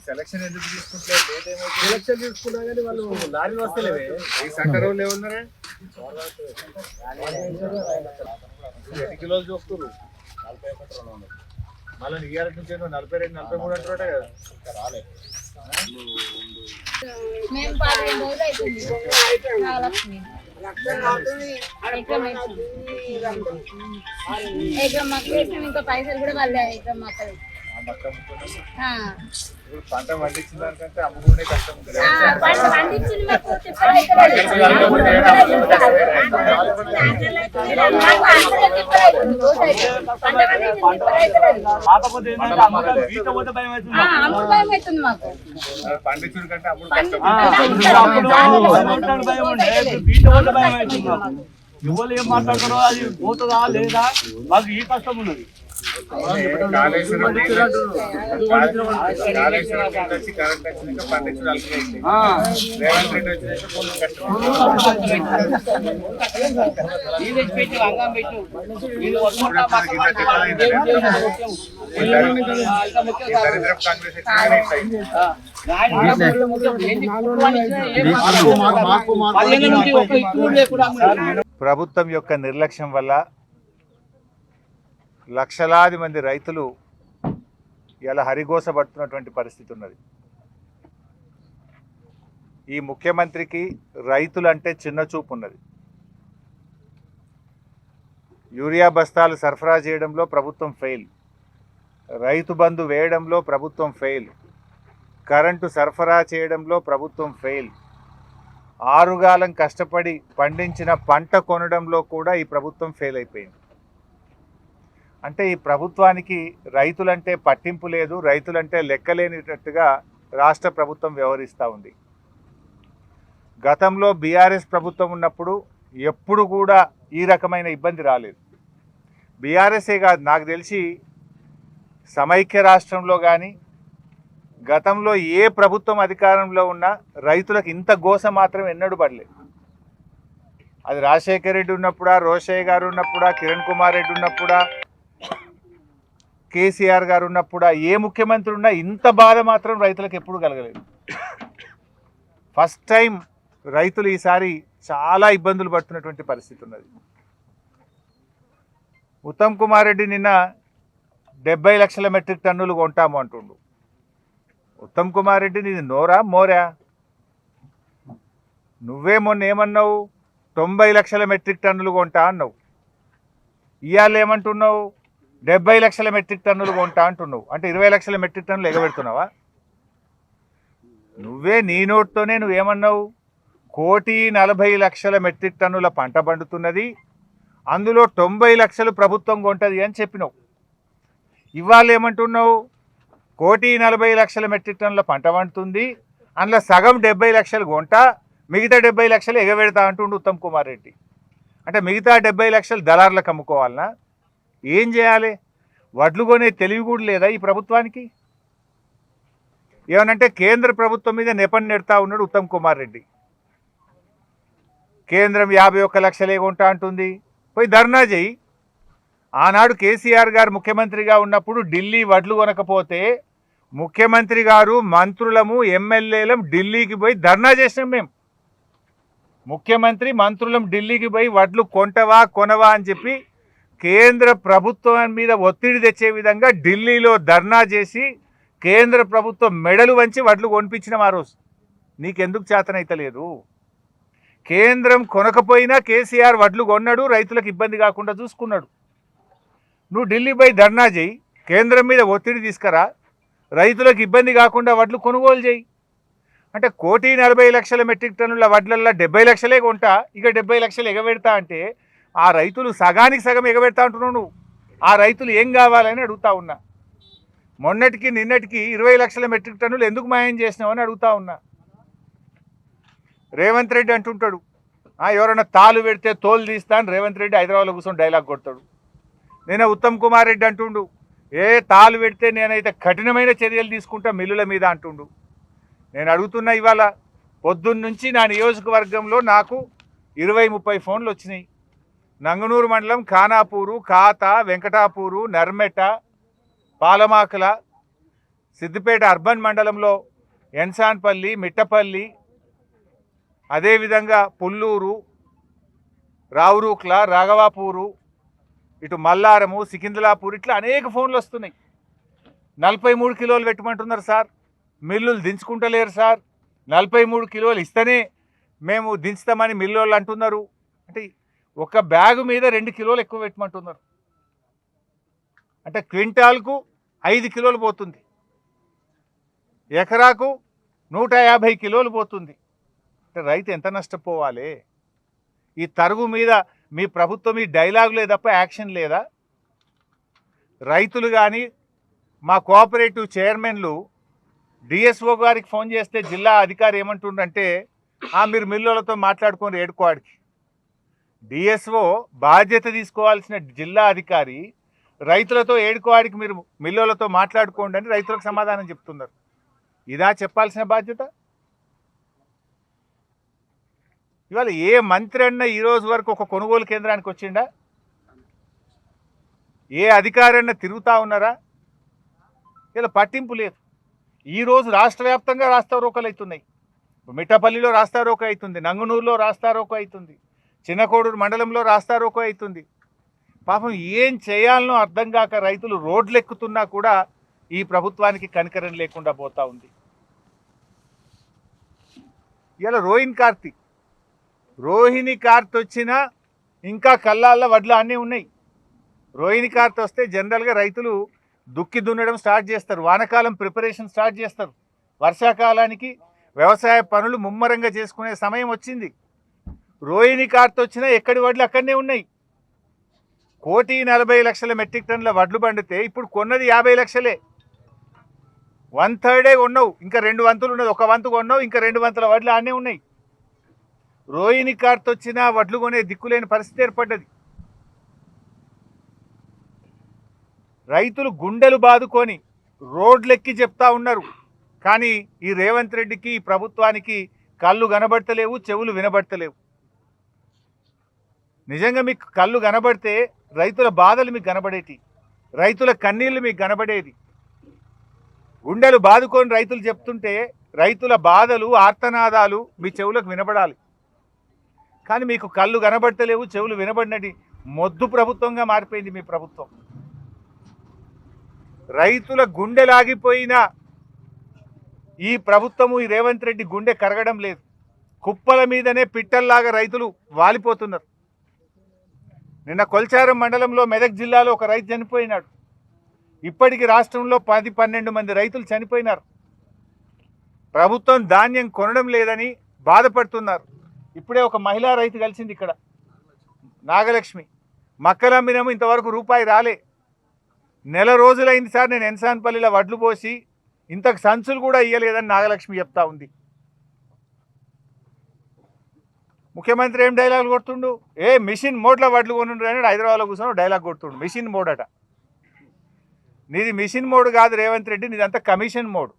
Selection ఎందుకు తీసుకుంటలేదు? Selection తీసుకున్నా కానీ వాళ్ళు లారీ వస్తలేవే. ఈ సెంటర్ వాళ్ళు ఏమన్నారే? ఎన్ని కిలోలు చూస్తున్నారు? 41 మళ్ళీ ఇయ్యాల నుంచి 42 43 అంటారట కదా. రాలేదు. ఇంకా పైసలు కూడా వాళ్ళే పంట పండించిన దానికంటే అమ్ముకునే కష్టం ఉంటుంది. పండించుడు కంటే అమ్ముడు కష్టం. ఎవరు ఏం మాట్లాడతారో అది పోతుందా లేదా, మాకు ఈ కష్టం ఉన్నది. కాళేశ్వరం కరెంట్ పండించుడు రేవంత్ రెడ్డి వచ్చినాక కొంచెం కష్టం. ప్రభుత్వం యొక్క నిర్లక్ష్యం వల్ల లక్షలాది మంది రైతులు ఇలా హరిగోసపడుతున్నటువంటి పరిస్థితి ఉన్నది. ఈ ముఖ్యమంత్రికి రైతులంటే చిన్న చూపు ఉన్నది. యూరియా బస్తాలు సరఫరా చేయడంలో ప్రభుత్వం ఫెయిల్, రైతు బంధు వేయడంలో ప్రభుత్వం ఫెయిల్, కరెంటు సరఫరా చేయడంలో ప్రభుత్వం ఫెయిల్, ఆరుగాలం కష్టపడి పండించిన పంట కొనడంలో కూడా ఈ ప్రభుత్వం ఫెయిల్ అయిపోయింది. అంటే ఈ ప్రభుత్వానికి రైతులంటే పట్టింపు లేదు, రైతులంటే లెక్కలేనిటట్టుగా రాష్ట్ర ప్రభుత్వం వ్యవహరిస్తూ ఉంది. గతంలో బీఆర్ఎస్ ప్రభుత్వం ఉన్నప్పుడు ఎప్పుడు కూడా ఈ రకమైన ఇబ్బంది రాలేదు. బీఆర్ఎస్ఏ కాదు, నాకు తెలిసి సమైక్య రాష్ట్రంలో కానీ గతంలో ఏ ప్రభుత్వం అధికారంలో ఉన్నా రైతులకు ఇంత గోస మాత్రం ఎన్నడూ పడలేదు. అది రాజశేఖర రెడ్డి ఉన్నప్పుడా, రోషయ్య గారు ఉన్నప్పుడా, కిరణ్ కుమార్ రెడ్డి ఉన్నప్పుడా, కేసీఆర్ గారు ఉన్నప్పుడా, ఏ ముఖ్యమంత్రి ఉన్నా ఇంత బాధ మాత్రం రైతులకు ఎప్పుడు కలగలేదు. ఫస్ట్ టైం రైతులు ఈసారి చాలా ఇబ్బందులు పడుతున్నటువంటి పరిస్థితి ఉన్నది. ఉత్తమ్ కుమార్ రెడ్డి నిన్న 70 లక్షల మెట్రిక్ టన్నులు కొంటాము అంటుండు. ఉత్తమ్ కుమార్ రెడ్డి నీది నోరా మోరా? నువ్వే మొన్న ఏమన్నావు? 90 లక్షల మెట్రిక్ టన్నులు కొంటా అన్నావు. ఇవాళ ఏమంటున్నావు? 70 లక్షల మెట్రిక్ టన్నులు కొంటా అంటున్నావు. అంటే 20 లక్షల మెట్రిక్ టన్నులు ఎగబెడుతున్నావా? నువ్వే నీ నోట్తోనే నువ్వేమన్నావు? 1,40,00,000 మెట్రిక్ టన్నుల పంట పండుతున్నది, అందులో 90 లక్షలు ప్రభుత్వం కొంటది అని చెప్పినావు. ఇవాళ ఏమంటున్నావు? 1,40,00,000 మెట్రిక్ టన్నుల పంట పండుతుంది, అందులో సగం 70 లక్షలు కొంటా, మిగతా 70 లక్షలు ఎగబెడతా అంటుండు ఉత్తమ్ కుమార్ రెడ్డి. అంటే మిగతా 70 లక్షలు దళారులకు అమ్ముకోవాలనా? ఏం చేయాలి? వడ్లు కొనే తెలివి కూడా లేదా ఈ ప్రభుత్వానికి? ఏమనంటే కేంద్ర ప్రభుత్వం మీద నెపం నెడతా ఉన్నాడు ఉత్తమ్ కుమార్ రెడ్డి. కేంద్రం 51 లక్షలే కొంటా అంటుంది, పోయి ధర్నా చేయి. ఆనాడు కేసీఆర్ గారు ముఖ్యమంత్రిగా ఉన్నప్పుడు ఢిల్లీ వడ్లు కొనకపోతే ముఖ్యమంత్రి గారు, మంత్రులము, ఎమ్మెల్యేలం ఢిల్లీకి పోయి ధర్నా చేసినాం. మేము ముఖ్యమంత్రి మంత్రులం ఢిల్లీకి పోయి వడ్లు కొంటవా కొనవా అని చెప్పి కేంద్ర ప్రభుత్వం మీద ఒత్తిడి తెచ్చే విధంగా ఢిల్లీలో ధర్నా చేసి కేంద్ర ప్రభుత్వం మెడలు వంచి వడ్లు కొనిపించినాం ఆ రోజు. నీకెందుకు చేతనైతలేదు? కేంద్రం కొనకపోయినా కేసీఆర్ వడ్లు కొన్నాడు, రైతులకు ఇబ్బంది కాకుండా చూసుకున్నాడు. నువ్వు ఢిల్లీ పోయి ధర్నా చేయి, కేంద్రం మీద ఒత్తిడి తీసుకురా, రైతులకు ఇబ్బంది కాకుండా వడ్లు కొనుగోలు చేయి. అంటే 1,40,00,000 మెట్రిక్ టన్నుల వడ్లల్లో 70 లక్షలే కొంటా, ఇక 70 లక్షలు ఎగబెడతా అంటే ఆ రైతులు సగానికి సగం ఎగబెడతా అంటున్నావు నువ్వు. ఆ రైతులు ఏం కావాలని అడుగుతా ఉన్నా. మొన్నటికి నిన్నటికి 20 లక్షల మెట్రిక్ టన్నులు ఎందుకు మాయం చేసినావని అడుగుతా ఉన్నా. రేవంత్ రెడ్డి అంటుంటాడు, ఎవరైనా తాలు పెడితే తోలు తీస్తా అని రేవంత్ రెడ్డి హైదరాబాద్లో కూర్చొని డైలాగ్ కొడతాడు. నేనే ఉత్తమ్ కుమార్ రెడ్డి అంటుండు, తాలు పెడితే నేనైతే కఠినమైన చర్యలు తీసుకుంటా మిల్లుల మీద అంటుండు. నేను అడుగుతున్నా, ఇవాళ పొద్దున్న నుంచి నా నియోజకవర్గంలో నాకు 20-30 ఫోన్లు వచ్చినాయి. నంగనూరు మండలం ఖానాపూరు, కాత, వెంకటాపూరు, నర్మెట, పాలమాకల, సిద్దిపేట అర్బన్ మండలంలో ఎన్సాన్పల్లి, మిట్టపల్లి, అదేవిధంగా పుల్లూరు, రావురూక్ల, రాఘవాపూరు, ఇటు మల్లారము, సికింద్లాపూర్, ఇట్లా అనేక ఫోన్లు వస్తున్నాయి. 43 కిలోలు పెట్టమంటున్నారు సార్, మిల్లులు దించుకుంటలేరు సార్, 43 కిలోలు ఇస్తేనే మేము దించుతామని మిల్లోళ్ళు అంటున్నారు. అంటే ఒక బ్యాగు మీద 2 కిలోలు ఎక్కువ పెట్టమంటున్నారు. అంటే క్వింటాల్కు 5 కిలోలు పోతుంది, ఎకరాకు 150 కిలోలు పోతుంది. అంటే రైతు ఎంత నష్టపోవాలి? ఈ తరుగు మీద మీ ప్రభుత్వం ఈ డైలాగులే తప్ప యాక్షన్ లేదా? రైతులు కానీ మా కోఆపరేటివ్ చైర్మన్లు డిఎస్ఓ గారికి ఫోన్ చేస్తే జిల్లా అధికారి ఏమంటుండంటే మీరు మిల్లులతో మాట్లాడుకొని ఏడుకోవాడికి. డిఎస్ఓ బాధ్యత తీసుకోవాల్సిన జిల్లా అధికారి రైతులతో ఏడుకోవాడికి మీరు మిల్లులతో మాట్లాడుకోండి అని రైతులకు సమాధానం చెప్తున్నారు. ఇదా చెప్పాల్సిన బాధ్యత? ఇవాళ ఏ మంత్రి అన్నా ఈరోజు వరకు ఒక కొనుగోలు కేంద్రానికి వచ్చిండా? ఏ అధికారి అన్నా తిరుగుతూ ఉన్నారా? ఇలా పట్టింపు లేదు. ఈరోజు రాష్ట్ర వ్యాప్తంగా రాస్తారోకలు అవుతున్నాయి. మిట్టపల్లిలో రాస్తారోకో అవుతుంది, నంగనూరులో రాస్తారోకో అవుతుంది, చిన్నకోడూరు మండలంలో రాస్తారోకో అవుతుంది. పాపం ఏం చేయాలనో అర్థం కాక రైతులు రోడ్లు ఎక్కుతున్నా కూడా ఈ ప్రభుత్వానికి కనికరం లేకుండా పోతా ఉంది. ఇలా రోహిణి కార్త్ వచ్చినా ఇంకా కల్లాల్లో వడ్లు అన్నీ ఉన్నాయి. రోహిణి కార్త్ వస్తే జనరల్గా రైతులు దుక్కి దున్నడం స్టార్ట్ చేస్తారు, వానకాలం ప్రిపరేషన్ స్టార్ట్ చేస్తారు, వర్షాకాలానికి వ్యవసాయ పనులు ముమ్మరంగా చేసుకునే సమయం వచ్చింది. రోహిణి కార్త్ వచ్చినా ఎక్కడి వడ్లు అక్కడనే ఉన్నాయి. 1,40,00,000 మెట్రిక్ టన్నుల వడ్లు పండితే ఇప్పుడు కొన్నది 50 లక్షలే. 1/3 కొన్నావు, ఇంకా 2 వంతులు ఉన్నది. 1 వంతు కొన్నావు, ఇంకా 2 వంతుల వడ్లు ఆనే ఉన్నాయి. రోహిణి కార్త్ వచ్చినా వడ్లు కొనే దిక్కులేని పరిస్థితి ఏర్పడ్డది. రైతులు గుండెలు బాదుకొని రోడ్లెక్కి చెప్తా ఉన్నారు. కానీ ఈ రేవంత్ రెడ్డికి, ఈ ప్రభుత్వానికి కళ్ళు కనబడతలేవు, చెవులు వినబడతలేవు. నిజంగా మీకు కళ్ళు కనబడితే రైతుల బాధలు మీకు కనబడేటి, రైతుల కన్నీళ్లు మీకు కనబడేది. గుండెలు బాదుకొని రైతులు చెప్తుంటే రైతుల బాధలు, ఆర్తనాదాలు మీ చెవులకు వినబడాలి. కానీ మీకు కళ్ళు కనబడతలేవు, చెవులు వినబడినది మొద్దు ప్రభుత్వంగా మారిపోయింది మీ ప్రభుత్వం. రైతుల గుండెలాగిపోయిన ఈ ప్రభుత్వము, ఈ రేవంత్ రెడ్డి గుండె కరగడం లేదు. కుప్పల మీదనే పిట్టల్లాగా రైతులు వాలిపోతున్నారు. నిన్న కొల్చారం మండలంలో మెదక్ జిల్లాలో ఒక రైతు చనిపోయినాడు. ఇప్పటికి రాష్ట్రంలో 10-12 మంది రైతులు చనిపోయినారు. ప్రభుత్వం ధాన్యం కొనడం లేదని బాధపడుతున్నారు. ఇప్పుడే ఒక మహిళా రైతు కలిసింది ఇక్కడ, నాగలక్ష్మి. మక్కలమ్మినము ఇంతవరకు రూపాయి రాలే. నెల రోజులైంది సార్ నేను ఎన్సాన్పల్లిలో వడ్లు పోసి, ఇంతకు సంచులు కూడా ఇయ్యలేదని నాగలక్ష్మి చెప్తా ఉంది. ముఖ్యమంత్రి ఏం డైలాగ్ కొడుతుండు? మిషన్ మోడ్లో వడ్లు కొనుండ్రు అని హైదరాబాద్లో కూర్చొని డైలాగ్ కొడుతుండు. మిషన్ మోడ్ అట. నీది మిషన్ మోడ్ కాదు రేవంత్ రెడ్డి, నీదంతా కమిషన్ మోడ్.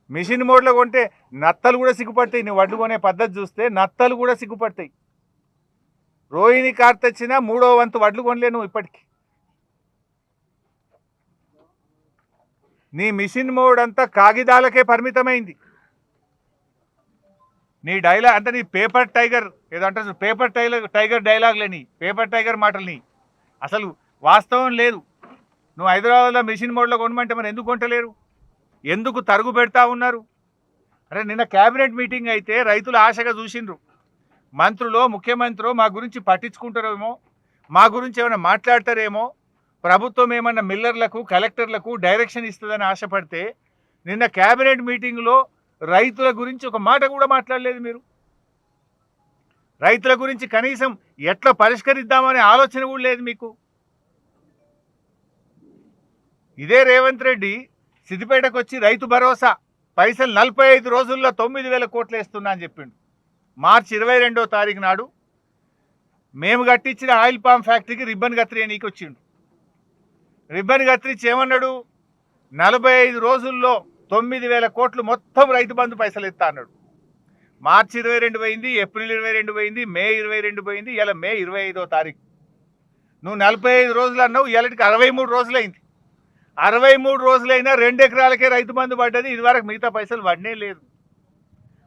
మిషన్ మోడ్లో కొంటే నత్తలు కూడా సిగ్గుపడతాయి. నువ్వు వడ్లు కొనే పద్ధతి చూస్తే నత్తలు కూడా సిగ్గుపడతాయి. రోహిణి కార్త్ వచ్చినా 3వ వంతు వడ్లు కొనలే నువ్వు ఇప్పటికి. నీ మిషన్ మోడ్ అంతా కాగితాలకే పరిమితమైంది. నీ డైలాగ్ అంతా నీ పేపర్ టైగర్ ఏదంటే పేపర్ టైగర్ డైలాగ్లేని, పేపర్ టైగర్ మాటలని. అసలు వాస్తవం లేదు. నువ్వు హైదరాబాద్లో మిషన్ మోడ్లో కొనమంటే మరి ఎందుకు కొంటలేరు? ఎందుకు తరుగు పెడతా ఉన్నారు? అరే నిన్న క్యాబినెట్ మీటింగ్ అయితే రైతులు ఆశగా చూసిండ్రు. మంత్రులో, ముఖ్యమంత్రో మా గురించి పట్టించుకుంటారేమో, మా గురించి ఏమైనా మాట్లాడతారేమో, ప్రభుత్వం ఏమన్నా మిల్లర్లకు, కలెక్టర్లకు డైరెక్షన్ ఇస్తుందని ఆశపడితే నిన్న క్యాబినెట్ మీటింగ్లో రైతుల గురించి ఒక మాట కూడా మాట్లాడలేదు మీరు. రైతుల గురించి కనీసం ఎట్లా పరిష్కరిద్దామనే ఆలోచన కూడా లేదు మీకు. ఇదే రేవంత్ రెడ్డి సిద్దిపేటకు వచ్చి రైతు భరోసా పైసలు 45 రోజుల్లో 9,000 కోట్లు వేస్తున్నా అని చెప్పిండు. మార్చి 22వ తారీఖు నాడు మేము కట్టించిన ఆయిల్ పామ్ ఫ్యాక్టరీకి రిబ్బన్ కత్తిరి నీకు వచ్చిండు. రిబ్బన్ కత్తిరించి ఏమన్నాడు? 45 రోజుల్లో 9,000 కోట్లు మొత్తం రైతు బంధు పైసలు ఇస్తా అన్నాడు. మార్చి 22 పోయింది, ఏప్రిల్ 22 పోయింది, మే 22 పోయింది, ఇలా మే 25వ తారీఖు. నువ్వు 45 రోజులు అన్నావు, ఇలాంటికి 63 రోజులైంది. 63 రోజులైనా 2 ఎకరాలకే రైతు బంధు పడ్డది. ఇదివరకు మిగతా పైసలు పడనే లేదు.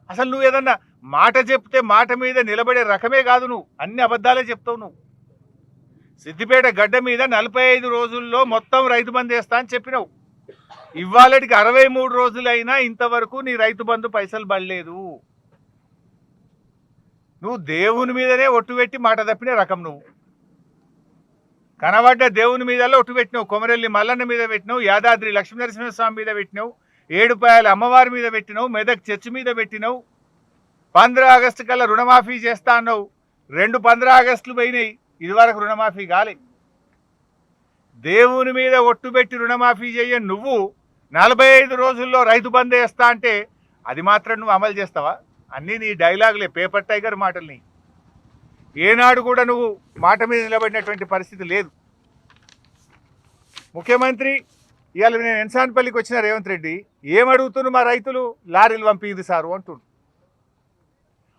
అసలు నువ్వు ఏదన్నా మాట చెప్తే మాట మీద నిలబడే రకమే కాదు. నువ్వు అన్ని అబద్ధాలే చెప్తావు. నువ్వు సిద్దిపేట గడ్డ మీద 45 రోజుల్లో మొత్తం రైతు బంధు వేస్తా అని చెప్పినావు. ఇవాళకి 63 రోజులైనా ఇంతవరకు నీ రైతు బంధు పైసలు పడలేదు. నువ్వు దేవుని మీదనే ఒట్టు పెట్టి మాట తప్పిన రకం. నువ్వు కనబడ్డ దేవుని మీదలో ఒట్టు పెట్టినావు. కొమరెల్లి మల్లన్న మీద పెట్టినావు, యాదాద్రి లక్ష్మీనరసింహస్వామి మీద పెట్టినావు, ఏడుపాయల అమ్మవారి మీద పెట్టినావు, మెదక్ చర్చి మీద పెట్టినావు. 15 ఆగస్టు కల్లా రుణమాఫీ చేస్తా అన్నావు. 2 15 ఆగస్టులు పోయినాయి, ఇదివరకు రుణమాఫీ కాలే. దేవుని మీద ఒట్టు పెట్టి రుణమాఫీ చేయని నువ్వు 45 రోజుల్లో రైతు బంద్ వేస్తా అంటే అది మాత్రం నువ్వు అమలు చేస్తావా? అన్నీ నీ డైలాగులే, పేపర్ టైగర్ మాటల్ని. ఏనాడు కూడా నువ్వు మాట మీద నిలబడినటువంటి పరిస్థితి లేదు. ముఖ్యమంత్రి ఇవాళ నేను ఎన్సాన్పల్లికి వచ్చిన రేవంత్ రెడ్డి ఏమడుగుతున్నారు? మా రైతులు లారీలు పంపిది సారు అంటుండు.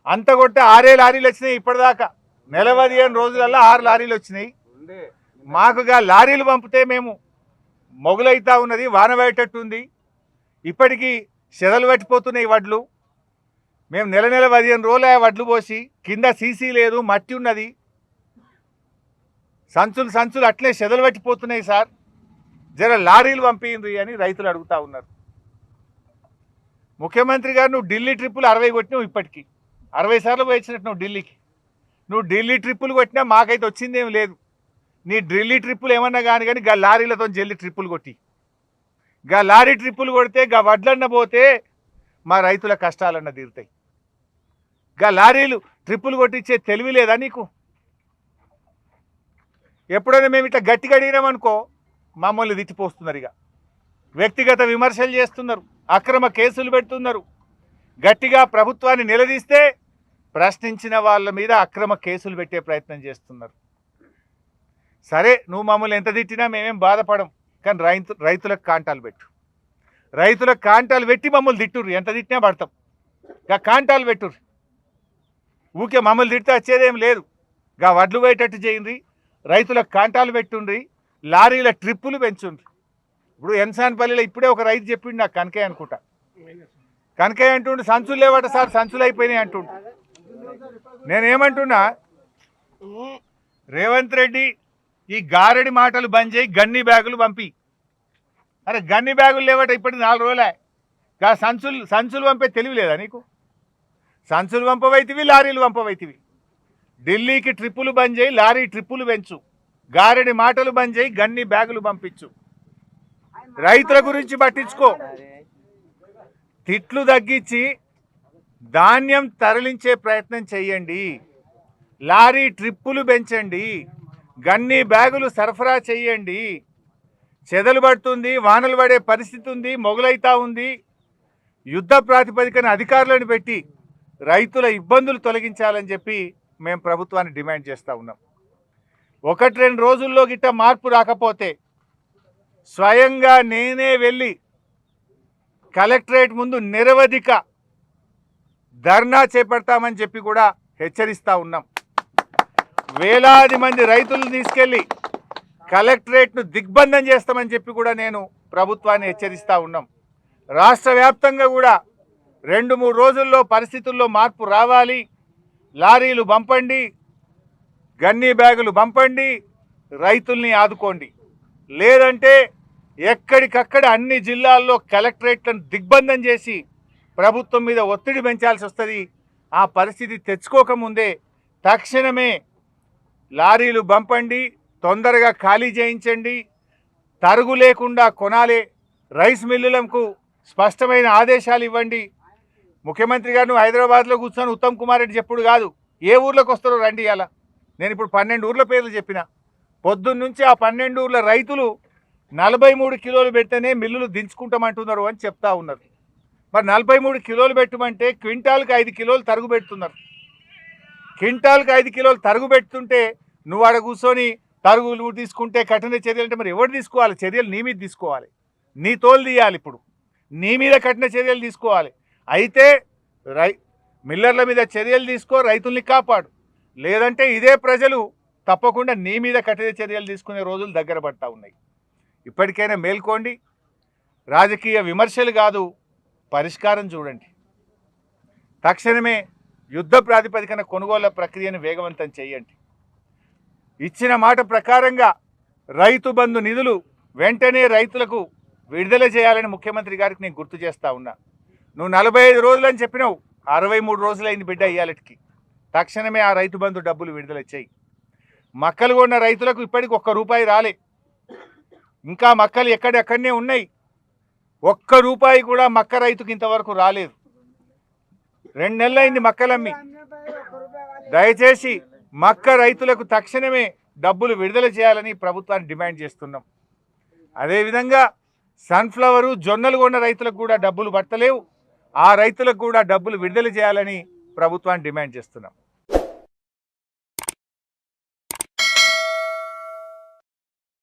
అంత కొట్టే 6 లారీలు వచ్చినాయి ఇప్పటిదాకా. నెల 15 రోజులలో 6 లారీలు వచ్చినాయి. మాకుగా లారీలు పంపితే మేము మొగులైతా ఉన్నది, వాన పడేటట్టుంది. ఇప్పటికీ చెదలు పట్టిపోతున్నాయి వడ్లు. మేము నెల 15 రోజులు వడ్లు పోసి కింద సీసీ లేదు, మట్టి ఉన్నది, సంచులు అట్లే చెదలు పట్టిపోతున్నాయి సార్, జర లారీలు పంపింది అని రైతులు అడుగుతూ ఉన్నారు. ముఖ్యమంత్రి గారు నువ్వు ఢిల్లీ ట్రిప్పులు 60 కొట్టినావు. ఇప్పటికీ 60 సార్లు పోయించినట్టు నువ్వు ఢిల్లీకి. నువ్వు ఢిల్లీ ట్రిప్పులు కొట్టినా మాకైతే వచ్చిందేం లేదు. నీ ఢిల్లీ ట్రిప్పులు ఏమన్నా కానీ గా లారీలతో జల్లి ట్రిప్పులు కొట్టి, గా లారీ ట్రిప్పులు కొడితే గా వడ్లన్న పోతే మా రైతుల కష్టాలన్న తీరుతాయి. గా లారీలు ట్రిప్పులు కొట్టించే తెలివి లేదా నీకు? ఎప్పుడైనా మేము ఇట్లా గట్టిగా అడిగినామనుకో మమ్మల్ని తిట్టిపోస్తున్నారు. ఇక వ్యక్తిగత విమర్శలు చేస్తున్నారు, అక్రమ కేసులు పెడుతున్నారు. గట్టిగా ప్రభుత్వాన్ని నిలదీస్తే ప్రశ్నించిన వాళ్ళ మీద అక్రమ కేసులు పెట్టే ప్రయత్నం చేస్తున్నారు. సరే, నువ్వు మమ్మల్ని ఎంత తిట్టినా మేమేం బాధపడం, కానీ రైతులకు కాంటాలు పెట్టు. రైతులకు కాంటాలు పెట్టి మమ్మల్ని తిట్టుర్రు, ఎంత తిట్టినా పడతాం. గా కాంటాలు పెట్టుర్రు. ఊకే మమ్మల్ని తిడితే వచ్చేదేం లేదు. గా వడ్లు పోయేటట్టు చేయండి, రైతులకు కాంటాలు పెట్టుండ్రి, లారీల ట్రిప్పులు పెంచుండ్రి. ఇప్పుడు ఎన్సాన్పల్లిలో ఇప్పుడే ఒక రైతు చెప్పిండు నాకు, కనకయ్య అనుకుంటా. కనకయ్య అంటుండు సంచులు లేవట సార్, సంచులు అయిపోయినాయి అంటుండు. నేనేమంటున్నా, రేవంత్ రెడ్డి ఈ గారడి మాటలు బంద్ చేయి, గన్ని బ్యాగులు పంపి. అరే గన్ని బ్యాగులు లేవట ఇప్పటికి 4 రోజులే. గా సంచులు పంపే తెలివి లేదా నీకు? సంచులు పంపవైతివి, లారీలు పంపవైతివి. ఢిల్లీకి ట్రిప్పులు బంద్ చేయి, లారీ ట్రిప్పులు పెంచు, గారడి మాటలు బంద్ చేయి, గన్ని బ్యాగులు పంపించు. రైతుల గురించి పట్టించుకో. తిట్లు తగ్గించి ధాన్యం తరలించే ప్రయత్నం చేయండి, లారీ ట్రిప్పులు పెంచండి, గన్ని బ్యాగులు సరఫరా చేయండి. చెదలు పడుతుంది, వానలు పడే పరిస్థితి ఉంది, మొగులైతా ఉంది. యుద్ధ ప్రాతిపదికన అధికారులను పెట్టి రైతుల ఇబ్బందులు తొలగించాలని చెప్పి మేము ప్రభుత్వాన్ని డిమాండ్ చేస్తూ ఉన్నాం. 1-2 రోజుల్లో గిట్ట మార్పు రాకపోతే స్వయంగా నేనే వెళ్ళి కలెక్టరేట్ ముందు నిరవధిక ధర్నా చేపడతామని చెప్పి కూడా హెచ్చరిస్తూ ఉన్నాం. వేలాది మంది రైతులను తీసుకెళ్ళి కలెక్టరేట్ను దిగ్బంధం చేస్తామని చెప్పి కూడా నేను ప్రభుత్వాన్ని హెచ్చరిస్తూ ఉన్నాం. రాష్ట్ర వ్యాప్తంగా కూడా 2-3 రోజుల్లో పరిస్థితుల్లో మార్పు రావాలి. లారీలు పంపండి, గన్నీ బ్యాగులు పంపండి, రైతుల్ని ఆదుకోండి. లేదంటే ఎక్కడికక్కడ అన్ని జిల్లాల్లో కలెక్టరేట్లను దిగ్బంధం చేసి ప్రభుత్వం మీద ఒత్తిడి పెంచాల్సి వస్తుంది. ఆ పరిస్థితి తెచ్చుకోకముందే తక్షణమే లారీలు పంపండి, తొందరగా ఖాళీ చేయించండి, తరుగు లేకుండా కొనాలి. రైస్ మిల్లులకు స్పష్టమైన ఆదేశాలు ఇవ్వండి. ముఖ్యమంత్రి గారు నువ్వు హైదరాబాద్లో కూర్చొని ఉత్తమ్ కుమార్ రెడ్డి చెప్పుడు కాదు, ఏ ఊర్లోకి వస్తారో రండి. అలా నేను ఇప్పుడు 12 ఊర్ల పేర్లు చెప్పిన. పొద్దున్న నుంచి ఆ 12 ఊర్ల రైతులు 43 కిలోలు పెడితేనే మిల్లులు దించుకుంటామంటున్నారు అని చెప్తా ఉన్నారు. మరి 43 కిలోలు పెట్టమంటే క్వింటాల్కి 5 కిలోలు తరుగు పెడుతున్నారు. క్వింటాల్కి 5 కిలోలు తరుగు పెడుతుంటే నువ్వు ఆడ కూర్చొని తరుగులు తీసుకుంటే కఠిన చర్యలు అంటే మరి ఎవరు తీసుకోవాలి? చర్యలు నీ మీద తీసుకోవాలి, నీ తోలు తీయాలి. ఇప్పుడు నీ మీద కఠిన చర్యలు తీసుకోవాలి. అయితే మిల్లర్ల మీద చర్యలు తీసుకో, రైతుల్ని కాపాడు. లేదంటే ఇదే ప్రజలు తప్పకుండా నీ మీద కఠిన చర్యలు తీసుకునే రోజులు దగ్గర పడతా ఉన్నాయి. ఇప్పటికైనా మేల్కోండి. రాజకీయ విమర్శలు కాదు, పరిష్కారం చూడండి. తక్షణమే యుద్ధ ప్రాతిపదికన కొనుగోళ్ల ప్రక్రియను వేగవంతం చేయండి. ఇచ్చిన మాట ప్రకారంగా రైతు బంధు నిధులు వెంటనే రైతులకు విడుదల చేయాలని ముఖ్యమంత్రి గారికి నేను గుర్తు చేస్తా ఉన్నా. నువ్వు 45 రోజులు అని చెప్పినావు, 63 రోజులైంది బిడ్డ ఇయ్యాలటికి. తక్షణమే ఆ రైతు బంధు డబ్బులు విడుదల చేయి. మక్కలు కొన్న రైతులకు ఇప్పటికి ₹1 రాలే. ఇంకా మక్కలు ఎక్కడెక్కడనే ఉన్నాయి. ₹1 కూడా మక్క రైతుకి ఇంతవరకు రాలేదు. 2 నెలలైంది మక్కలమ్మి. దయచేసి మక్క రైతులకు తక్షణమే డబ్బులు విడుదల చేయాలని ప్రభుత్వాన్ని డిమాండ్ చేస్తున్నాం. అదేవిధంగా సన్ఫ్లవరు, జొన్నలు కొన్న రైతులకు కూడా డబ్బులు పట్టలేవు. ఆ రైతులకు కూడా డబ్బులు విడుదల చేయాలని ప్రభుత్వాన్ని డిమాండ్ చేస్తున్నాం.